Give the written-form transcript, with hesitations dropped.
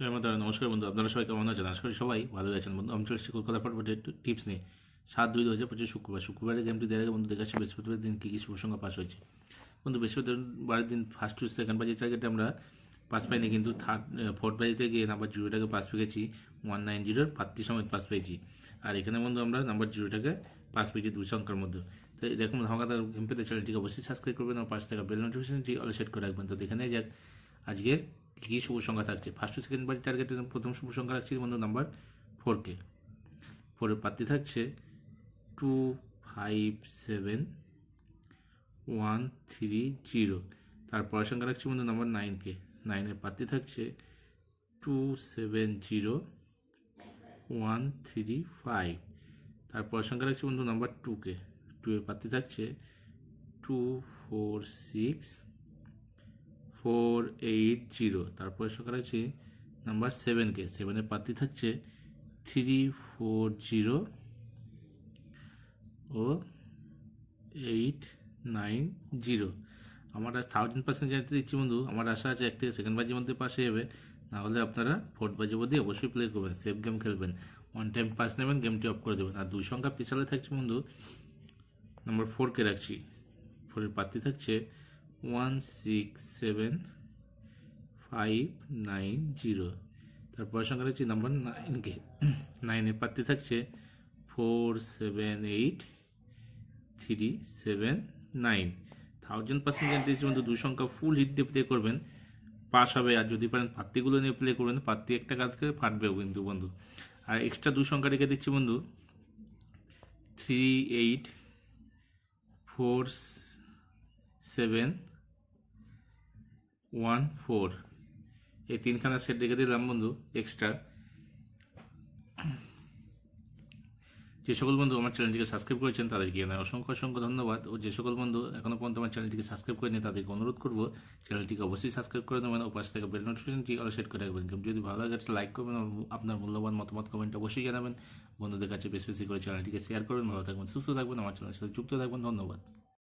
জয় মাতা রা। নমস্কার বন্ধু, আপনারা সবাই কেমন আছেন? আশা করি সবাই ভালো আছেন বন্ধু। আমি চলে এসেছি কলকাতা ফটফটের টিপস নিয়ে। 7/2/2025 শুক্রবারের গেমটি দেখার আগে বন্ধু দেখাচ্ছি বৃহস্পতিবার দিন কী কী শুভ সংখ্যা পাস হয়েছে। বন্ধু বৃহস্পতিবারের দিন ফার্স্ট টু সেকেন্ড বাজি টার্গেটে আমরা পাস পাইনি, কিন্তু ফোর্থ বাজিতে গিয়ে নাম্বার জিরোটাকে পাস পেয়েছি 190 প্রার্থী সমেত পাস পেয়েছি। আর এখানে বন্ধু আমরা নাম্বার জিরোটাকে পাস পেয়েছি 2 সংখ্যার মধ্যে। তো এরকম ধামাকাদার গেম পেতে চ্যানেলটিকে অবশ্যই সাবস্ক্রাইব করবেন আর পাশে থাকা বেল নোটিফিকেশনটি অল সেট করে রাখবেন। তো এখানে যাক আজকের কী শুভ সংখ্যা থাকছে। ফার্স্ট টু সেকেন্ড বাজি টার্গেটের প্রথম শুভ সংখ্যা রাখছি বন্ধু নাম্বার 4কে। 4-এর প্রার্থী থাকছে 257130। তারপরের সংখ্যা রাখছি বন্ধু নাম্বার 9কে। 9-এর প্রার্থী থাকছে 270135। তারপরের সংখ্যা রাখছি বন্ধু নাম্বার 2কে। 2-এর প্রার্থী থাকছে 246480। তারপরের সংখ্যা রাখছি নাম্বার 7কে। 7-এর প্রার্থী থাকছে 340 আমার 1000% গ্যারান্টি দিচ্ছি বন্ধু। আমার আশা আছে 1 থেকে সেকেন্ড বাজির মধ্যে পাশে যাবে, না হলে আপনারা ফোর্থ বাজির মধ্যে অবশ্যই প্লে করবেন, সেফ গেম খেলবেন, ওয়ান টাইম পাস নেবেন, গেমটি অফ করে দেবেন। আর 2 সংখ্যা পিছালে থাকছে বন্ধু নাম্বার 4কে রাখছি। 4-এর প্রার্থী থাকছে 167590। তারপরের সংখ্যা রাখছি নাম্বার 9কে। 9-এর প্রার্থী থাকছে 478379। 1000% গ্যারান্টি দিচ্ছি বন্ধু। 2 সংখ্যা ফুল হিট দিয়ে প্লে করবেন, পাস হবে। আর যদি পারেন প্রার্থীগুলো নিয়ে প্লে করবেন, প্রার্থী একটা কাজ করে ফাটবেও কিন্তু বন্ধু। আর এক্সট্রা 2 সংখ্যা রেখে দিচ্ছি বন্ধু 384714। এই 3খানা সেট রেখে দিলাম বন্ধু এক্সট্রা। যে সকল বন্ধু আমার চ্যানেলটিকে সাবস্ক্রাইব করেছেন তাদেরকে জানাই অসংখ্য অসংখ্য ধন্যবাদ। ও যে সকল বন্ধু এখনো পর্যন্ত আমার চ্যানেলটিকে সাবস্ক্রাইব করেনি তাদেরকে অনুরোধ করবো চ্যানেলটিকে অবশ্যই সাবস্ক্রাইব করে দেবেন ও পাশে থেকে বেল নোটিফিকেশনটি অল সেট করে রাখবেন। যদি ভালো লাগে একটা লাইক করবেন, আপনার মূল্যবান মতামত কমেন্ট অবশ্যই জানাবেন। বন্ধুদের কাছে বেশি বেশি করে চ্যানেলটিকে শেয়ার করবেন। ভালো থাকবেন, সুস্থ থাকবেন, আমার চ্যানেলের সাথে যুক্ত থাকবেন। ধন্যবাদ।